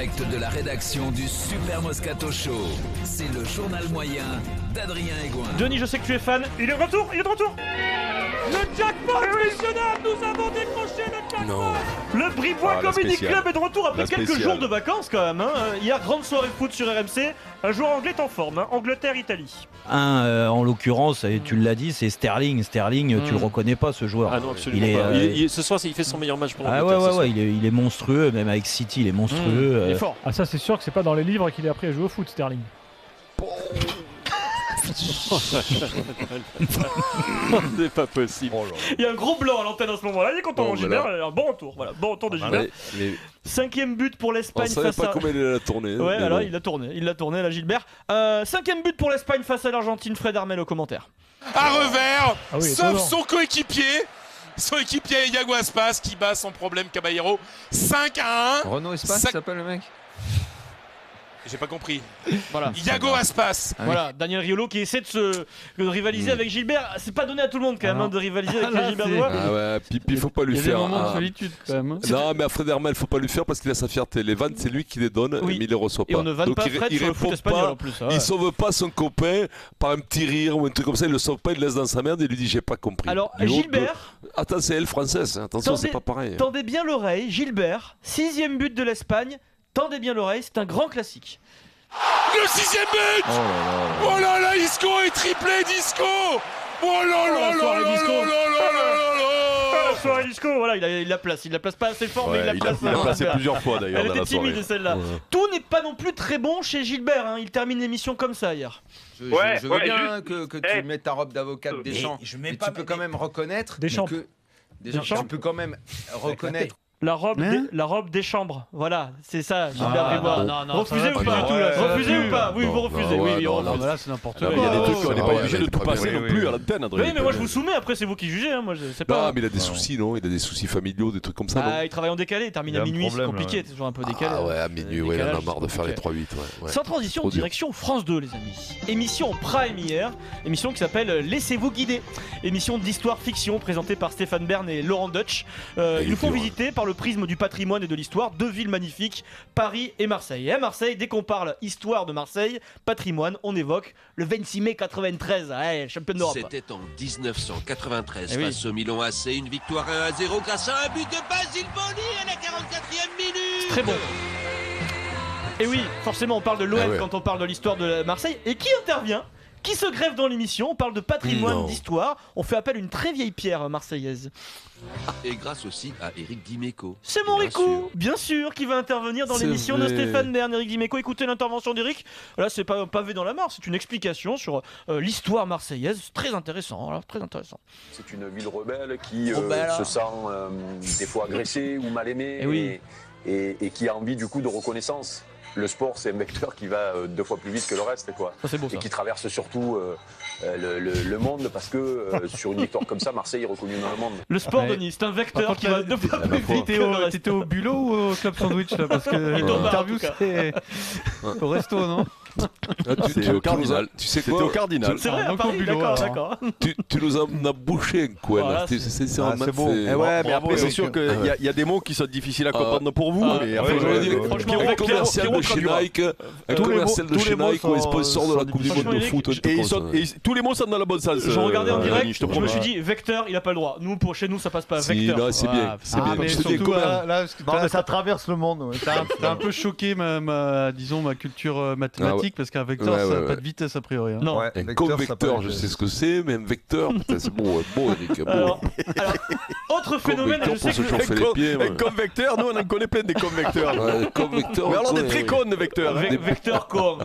direct de la rédaction du Super Moscato Show. C'est le journal moyen d'Adrien Egoin. Denis, je sais que tu es fan. Il est de retour, il est de retour. Le jackpot révolutionnaire, nous avons décroché le jackpot. Non. Le Bribois Comedy Club est de retour après quelques jours de vacances quand même. Hier, grande soirée foot sur RMC. Un joueur anglais est en forme, Angleterre-Italie. En l'occurrence, et tu l'as dit, c'est Sterling. Sterling, tu le reconnais pas ce joueur. Ah non, absolument pas. Ce soir, il fait son meilleur match pour l'Angleterre. Ouais, il est monstrueux, même avec City, il est monstrueux. Il est fort. Ah ça c'est sûr que c'est pas dans les livres qu'il est appris à jouer au foot, Sterling. C'est pas possible. Il y a un gros blanc à l'antenne en ce moment-là. Il est content, mon Gilbert. Un bon retour. Voilà, bon retour de Gilbert. Cinquième but pour l'Espagne face à. On savait pas comment il a tourné. Ouais, alors il a tourné là, Gilbert. Cinquième but pour l'Espagne face à l'Argentine. Fred Armel au commentaire. À revers, Ah oui, sauf étonnant. son coéquipier. Son équipier Iago Aspas qui bat sans problème Caballero 5-1. Renaud Espace s'appelle le mec. J'ai pas compris. Voilà. Iago Aspas. Voilà, Daniel Riolo qui essaie de rivaliser avec Gilbert. C'est pas donné à tout le monde quand même de rivaliser avec Gilbert Delois. Ah ouais, Pipi, faut pas lui faire. Il y a des moments de solitude quand même. Non, mais à Fred Hermel, faut pas lui faire parce qu'il a sa fierté. Les vannes, c'est lui qui les donne, mais il les reçoit pas. Et on ne vanne Donc pas Fred il sur le répond foot espagnol pas, en plus. il sauve pas son copain par un petit rire ou un truc comme ça. Il le sauve pas, il le laisse dans sa merde et il lui dit j'ai pas compris. Alors Du haut Gilbert. Attends, c'est elle française. Attention, c'est pas pareil. Tendez bien l'oreille, Gilbert. 6ème but de l'Espagne. Tendez bien l'oreille, c'est un grand classique. Le 6ème but. Oh là là, Isco est triplé d'Isco. Oh là là là là là. Soirée disco, voilà, il la place pas assez fort, mais il la place. Il l'a placé plusieurs fois d'ailleurs. Elle dans était la soirée. timide celle-là. Tout n'est pas non plus très bon chez Gilbert, il termine l'émission comme ça hier. Je veux bien que tu mettes ta robe d'avocat de Deschamps, mais tu peux quand même reconnaître Deschamps. tu peux quand même reconnaître. La robe des chambres, voilà, c'est ça, Gilbert Bribois. Non, refusez ou pas Refusez ou pas Oui, vous refusez, oui, on refuse. Là c'est n'importe Il y a des trucs, on n'est pas obligé de tout passer non plus à l'antenne, Adrien. Oui, mais moi je vous soumets, après c'est vous qui jugez, moi je sais pas. Non, mais il a des soucis, non? Il a des soucis familiaux, des trucs comme ça, non? Il travaille en décalé, il termine à minuit, c'est compliqué, c'est toujours un peu décalé. Ah ouais, à minuit, ouais, il en a marre de faire les 3-8. Sans transition, direction France 2, les amis. Émission Prime hier, émission qui s'appelle Laissez-vous guider. Émission d'histoire-fiction présentée par Stéphane Bern et Laurent Deutsch. Ils nous font visiter par le prisme du patrimoine et de l'histoire deux villes magnifiques, Paris et Marseille. Et à Marseille, dès qu'on parle histoire de Marseille, patrimoine, on évoque le 26 mai 93, champion d'Europe. C'était en 1993 face au Milan AC, une victoire 1-0 grâce à un but de Basile Boni à la 44e minute. Très bon. Et oui, forcément on parle de l'OM quand on parle de l'histoire de Marseille. Et qui intervient ? Qui se greffe dans l'émission? On parle de patrimoine, d'histoire. On fait appel à une très vieille pierre marseillaise. Et grâce aussi à Éric Dimeco. C'est mon Rico, bien sûr, qui va intervenir dans l'émission de Stéphane Bern. Éric Dimeco, écoutez l'intervention d'Éric. Là, c'est pas un pavé dans la mare, c'est une explication sur l'histoire marseillaise. C'est très intéressant, alors, très intéressant. C'est une ville rebelle qui se sent des fois agressée ou mal aimée et qui a envie du coup de reconnaissance. Le sport, c'est un vecteur qui va 2 fois plus vite que le reste, quoi. Ça, c'est beau, ça. Et qui traverse surtout le monde parce que sur une victoire comme ça, Marseille est reconnu dans le monde. Le sport, Denis, c'est un vecteur qui va 2 fois plus vite que le reste. T'étais au bulot ou au club sandwich là? Parce que l'interview c'est au resto, non? C'était au Cardinal. Tu sais C'était quoi? au Cardinal. C'est vrai, à Paris, d'accord. Tu nous en as bouché un coin là. C'est beau. Ouais, mais après, c'est sûr qu'il y a des mots qui sont difficiles à comprendre pour vous. Mais après, un commercial de chez Nike, un commercial de chez Nike ou un sponsor de la Coupe du Monde de foot. Et tous les mots sont dans le bon sens. Je regardais en direct, je me suis dit, vecteur, il a pas le droit. Nous, chez nous, ça passe pas. Vecteur. C'est bien. Mais surtout là, ça traverse le monde. T'as un peu choqué ma culture mathématique parce qu'un vecteur ça n'a pas de vitesse a priori. Non. Un convecteur, je sais ce que c'est, mais un vecteur, c'est beau, Eric. Alors, autre phénomène, je sais que un convecteur, nous on en connaît plein des convecteurs. Mais alors des très cons de vecteurs. Vecteur con.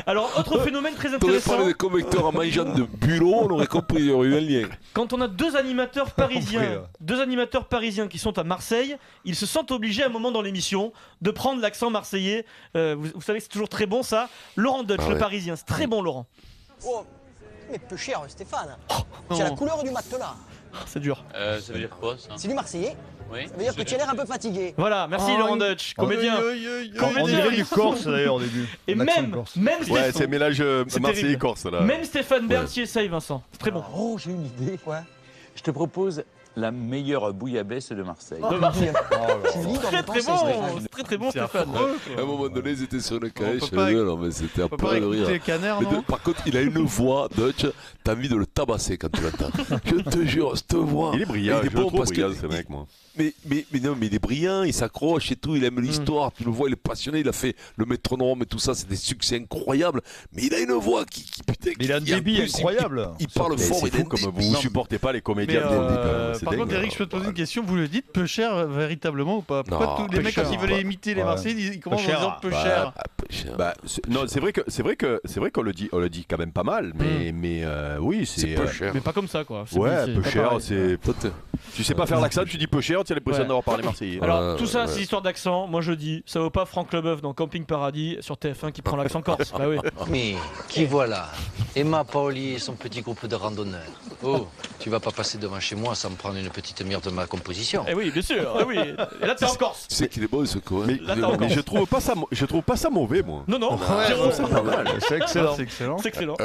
Alors, autre phénomène très T'aurais intéressant. parlé des convecteurs en mangeant de bulot, on aurait compris, il y aurait eu un lien. Quand on a deux animateurs parisiens qui sont à Marseille, ils se sentent obligés à un moment dans l'émission de prendre l'accent marseillais. Vous savez, c'est toujours très bon ça. Laurent Deutsch, le parisien, c'est très bon Laurent. Oh, mais peu cher Stéphane. C'est la couleur du matelas. C'est dur. Ça veut dire quoi ça? C'est du marseillais. Oui. Ça veut dire que tu as l'air un peu fatigué. Voilà, merci Laurent Deutsch, comédien. On dirait du Corse d'ailleurs au début. Et même Ouais, c'est mélange Marseille-Corse là. Même Stéphane Bern s'y essaye, Vincent. C'est très bon. Oh, j'ai une idée. Je te propose La meilleure bouillabaisse de Marseille. De Marseille. Très très bon, très très bon Stéphane. À un moment donné, ils étaient sur le cahier, mais c'était un peu de rire. Canard, non par contre, il a une voix, Dutch, t'as envie de le tabasser quand tu l'entends. Je te jure, cette voix. Il est brillant, il est bon parce que ce mec, moi. Mais non, mais il est brillant, il s'accroche et tout, il aime l'histoire, tu le vois, il est passionné, il a fait le métronome et tout ça, c'est des succès incroyables, mais il a une voix qui putain, il a un débit incroyable. Il parle fort, c'est fou comme vous supportez pas les comédiens. Par contre, Eric, je peux te poser une question, vous le dites peu cher véritablement ou pas? Pourquoi tous les mecs quand ils veulent imiter les Marseillais, ils commencent en disant peu cher? Non, c'est vrai qu'on le dit quand même pas mal, mais oui, c'est peu cher. Mais pas comme ça quoi. Ouais, peu cher, c'est. Tu sais pas faire l'accent, tu dis peu cher, tu as l'impression d'avoir parlé marseillais. Alors tout ça, c'est histoire d'accent. Moi je dis, ça vaut pas Franck Leboeuf dans Camping Paradis sur TF1 qui prend l'accent corse. Bah oui. Mais qui voilà? Emma Paoli et son petit groupe de randonneurs. Oh, tu vas pas passer devant chez moi sans me prendre une petite mire de ma composition. Eh oui, bien sûr. Eh oui. Et là t'es en Corse. Tu sais qu'il est beau ce con. Mais je trouve pas ça mauvais, moi. Non. C'est pas mal. C'est excellent. C'est excellent.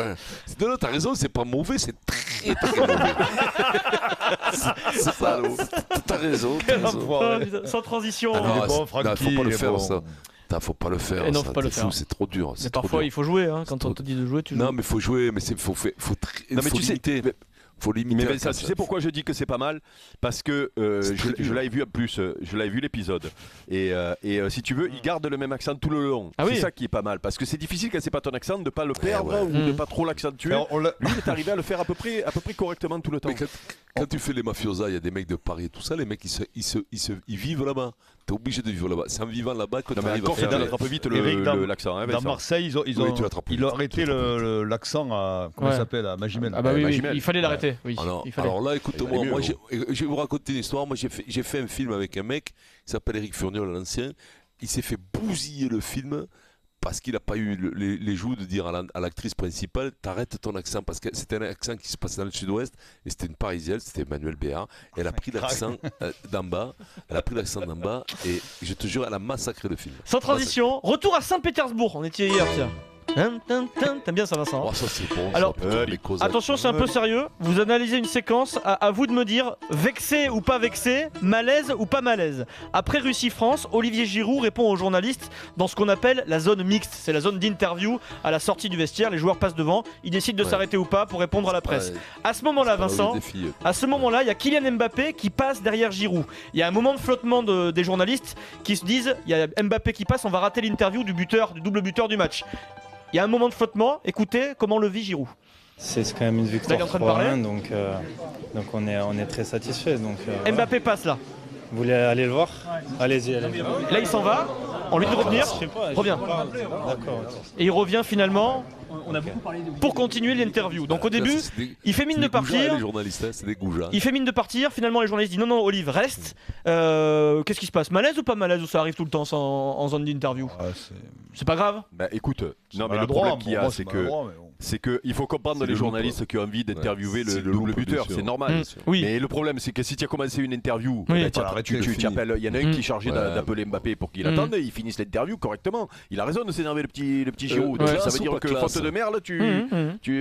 Non, t'as raison, c'est pas mauvais, c'est très très mauvais. C'est pas t'as raison. Sans transition. Faut pas le faire ça. Faut pas le faire. Non, faut pas le faire. C'est trop dur. Mais parfois il faut jouer. Quand on te dit de jouer, tu joues. Non, mais faut jouer, mais faut limiter. Faut limiter. Mais ça, tu sais pourquoi je dis que c'est pas mal? Parce que je l'avais vu en plus, je l'avais vu l'épisode. Et si tu veux, il garde le même accent tout le long. C'est ça qui est pas mal. Parce que c'est difficile quand c'est pas ton accent de pas le perdre ou de pas trop l'accentuer. Lui, il est arrivé à le faire à peu près correctement tout le temps. Quand tu fais les mafiosa, il y a des mecs de Paris et tout ça, les mecs ils vivent là-bas. T'es obligé de vivre là-bas. C'est en vivant là-bas que tu arrives à faire. Il attrape vite l'accent. Dans Marseille, ils ont arrêté l'accent à comment ça s'appelle, à Magimel. Ah bah oui, il fallait l'arrêter. Oui. Alors là, écoute-moi, je vais vous raconter une histoire. Moi, j'ai fait un film avec un mec qui s'appelle Éric Furniol, l'ancien. Il s'est fait bousiller le film parce qu'il n'a pas eu les joues de dire à l'actrice principale t'arrêtes ton accent, parce que c'était un accent qui se passait dans le sud-ouest et c'était une parisienne, c'était Emmanuel Béard, et elle a pris l'accent d'en bas, et je te jure elle a massacré le film. Sans transition, retour à Saint-Pétersbourg, on était hier tiens. T'aimes bien ça Vincent? Ça c'est bon. Alors attention, c'est un peu sérieux. Vous analysez une séquence, à vous de me dire vexé ou pas vexé, malaise ou pas malaise. Après Russie-France, Olivier Giroud répond aux journalistes dans ce qu'on appelle la zone mixte. C'est la zone d'interview à la sortie du vestiaire, les joueurs passent devant, ils décident de s'arrêter ou pas pour répondre à la presse. À ce moment-là Vincent, il y a Kylian Mbappé qui passe derrière Giroud. Il y a un moment de flottement des journalistes qui se disent il y a Mbappé qui passe, on va rater l'interview du double buteur du match. Il y a un moment de flottement, écoutez comment le vit Giroud. C'est quand même une victoire 3-1, donc on est très satisfait. Mbappé passe là. Vous voulez aller le voir? Allez-y. Là il s'en va, on lui dit de revenir, revient. Et il revient finalement pour continuer l'interview. Donc au début, il fait mine de partir. Il fait mine de partir, finalement les journalistes disent non Olive reste. Qu'est-ce qui se passe? Malaise ou pas malaise, ou ça arrive tout le temps en zone d'interview? C'est pas grave. Bah écoute, non mais le problème qu'il y a c'est que il faut comprendre les journalistes qui ont envie d'interviewer le double buteur, c'est normal. Mais le problème c'est que si tu as commencé une interview, tu appelles, il y en a un qui est chargé d'appeler Mbappé pour qu'il attende, il finisse l'interview correctement. Il a raison de s'énerver le petit Giroud. Ça veut dire que faute de merde, tu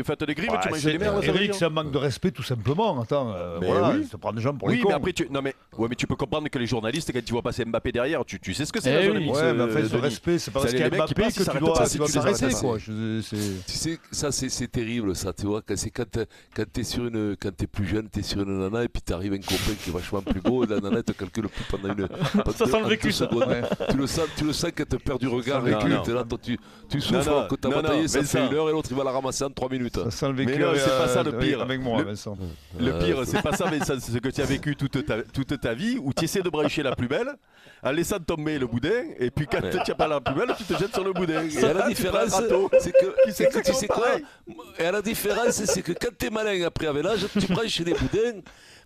fais des grives, tu manges des merdes. Eric, c'est un manque de respect tout simplement. Attends, voilà, ça prend des gens pour les cons. Oui, mais après mais tu peux comprendre que les journalistes, quand tu vois passer Mbappé derrière, tu sais ce que c'est la zone mixte. Ouais, mais enfin, ce respect, c'est pas parce qu'il y a Mbappé que tu dois s'arrêter, quoi. Tu sais, ça c'est terrible, ça, tu vois. C'est quand t'es plus jeune, t'es sur une nana et puis t'arrives un copain qui est vachement plus beau, et la nana te calcule plus pendant une. Ça sent le vécu, ça. Tu le sens qu'elle te perd du regard et que t'es là, toi tu souffres, que t'as bataillé, ça fait 1 heure et l'autre il va la ramasser en 3 minutes. Ça sent le vécu. Mais non, c'est pas ça le pire. Avec moi, Vincent. Le pire, c'est pas ça, mais c'est ce que tu as vécu toute ta vie, où tu essaies de brancher la plus belle en laissant tomber le boudin, et puis quand tu n'as pas la plus belle, tu te jettes sur le boudin. Et la différence, c'est que tu sais quoi? Et la différence, c'est que quand t'es malin après avec l'âge, tu branches les boudins.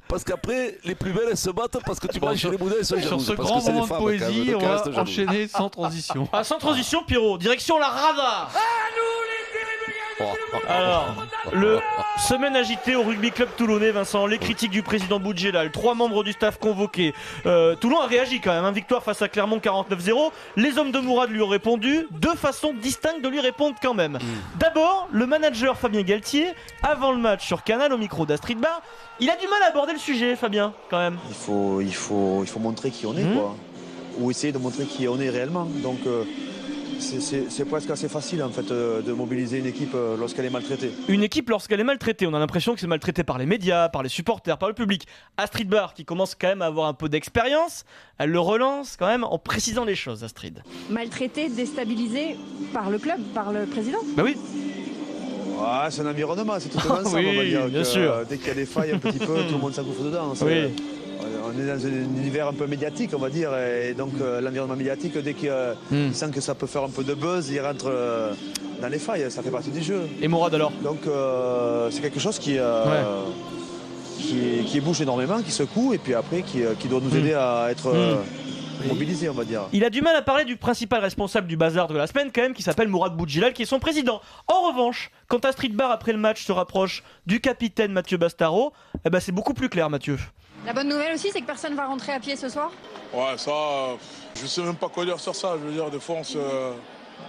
Parce qu'après, les plus belles elles se battent parce que tu branches les boudins et sont jalouses. Sur ce grand moment de poésie, on va enchaîner sans transition. Sans transition, Pierrot, direction la Rada. À nous les téléméganes Alors, semaine agitée au rugby club toulonnais, Vincent, les critiques du président Boudjelal, 3 membres du staff convoqués. Toulon a réagi quand même, victoire face à Clermont 49-0. Les hommes de Mourad lui ont répondu, 2 façons distinctes de lui répondre quand même. D'abord, le manager Fabien Galtier, avant le match sur Canal au micro d'Astrid Barr, il a du mal à aborder le sujet, Fabien, quand même. Il faut montrer qui on est, quoi. Ou essayer de montrer qui on est réellement. Donc c'est presque assez facile en fait de mobiliser une équipe lorsqu'elle est maltraitée. Une équipe lorsqu'elle est maltraitée, on a l'impression que c'est maltraité par les médias, par les supporters, par le public. Astrid Barr qui commence quand même à avoir un peu d'expérience, elle le relance quand même en précisant les choses, Astrid. Maltraité, déstabilisé par le club, par le président. Bah oui. Ah, c'est un environnement, c'est tout un ensemble, on va dire. Bien sûr. Dès qu'il y a des failles un petit peu, tout le monde s'engouffre dedans. Oui. On est dans un univers un peu médiatique, on va dire, et donc l'environnement médiatique, dès qu'il sent que ça peut faire un peu de buzz, il rentre dans les failles, ça fait partie du jeu. Et Mourad alors ? Donc c'est quelque chose qui bouge énormément, qui secoue, et puis après qui doit nous aider à être mobilisés, on va dire. Il a du mal à parler du principal responsable du bazar de la semaine quand même, qui s'appelle Mourad Boudjelal, qui est son président. En revanche, quand Astrid Barr après le match se rapproche du capitaine Mathieu Bastaro, eh ben c'est beaucoup plus clair, Mathieu. La bonne nouvelle aussi, c'est que personne ne va rentrer à pied ce soir. Ouais, ça, je sais même pas quoi dire sur ça. Je veux dire, des fois,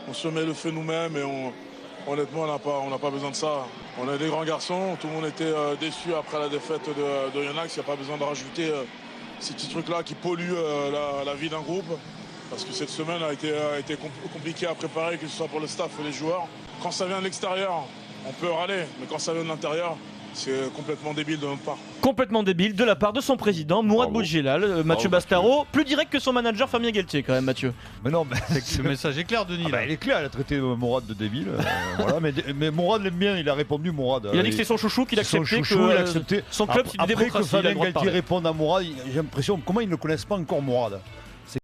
on se met le feu nous-mêmes et honnêtement, on n'a pas besoin de ça. On est des grands garçons, tout le monde était déçu après la défaite de Yonax. Il n'y a pas besoin de rajouter ces petits trucs-là qui polluent la vie d'un groupe. Parce que cette semaine a été compliquée à préparer, que ce soit pour le staff et les joueurs. Quand ça vient de l'extérieur, on peut râler, mais quand ça vient de l'intérieur, c'est complètement débile de notre part. Complètement débile de la part de son président, Mourad Boudjelal, Mathieu Bastaro, plus direct que son manager Fabien Galtier quand même, Mathieu. Mais non, le message est clair, Denis. Il est clair, il a traité Mourad de débile. Voilà, mais Mourad l'aime bien, il a répondu Mourad. Il a dit que c'était son chouchou, qu'il acceptait que son club s'il après démocratie. Que Fabien Galtier réponde à Mourad, j'ai l'impression, comment ils ne connaissent pas encore Mourad?